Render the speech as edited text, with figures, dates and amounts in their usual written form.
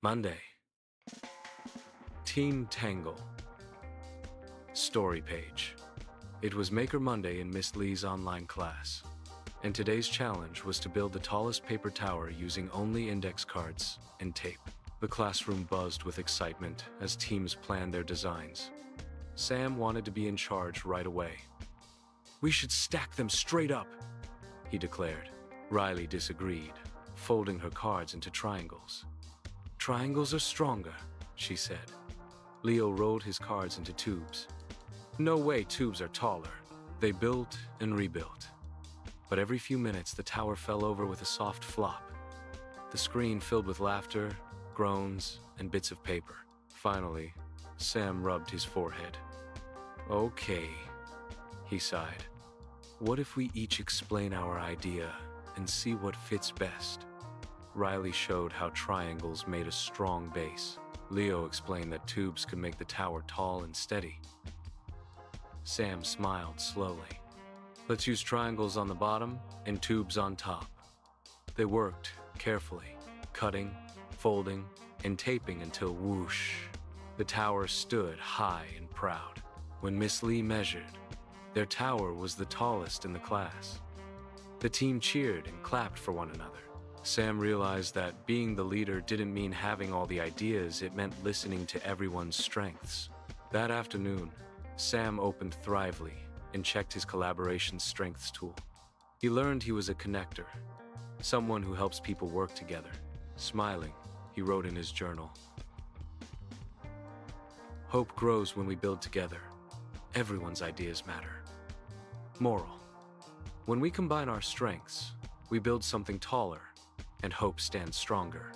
Monday. Team Tangle. Story page. It was Maker Monday in Miss Lee's online class, and today's challenge was to build the tallest paper tower using only index cards and tape. The classroom buzzed with excitement as teams planned their designs. Sam wanted to be in charge right away. "We should stack them straight up," he declared. Riley disagreed, folding her cards into triangles. "Triangles are stronger," she said. Leo rolled his cards into tubes. "No way, tubes are taller." They built and rebuilt. But every few minutes the tower fell over with a soft flop. The screen filled with laughter, groans, and bits of paper. Finally, Sam rubbed his forehead. "Okay," he sighed. "What if we each explain our idea and see what fits best?" Riley showed how triangles made a strong base. Leo explained that tubes could make the tower tall and steady. Sam smiled slowly. "Let's use triangles on the bottom and tubes on top." They worked carefully, cutting, folding, and taping until whoosh. The tower stood high and proud. When Miss Lee measured, their tower was the tallest in the class. The team cheered and clapped for one another. Sam realized that being the leader didn't mean having all the ideas, it meant listening to everyone's strengths. That afternoon, Sam opened Thrively and checked his collaboration strengths tool. He learned he was a connector, someone who helps people work together. Smiling, he wrote in his journal, "Hope grows when we build together. Everyone's ideas matter." Moral: when we combine our strengths, we build something taller, and hope stands stronger.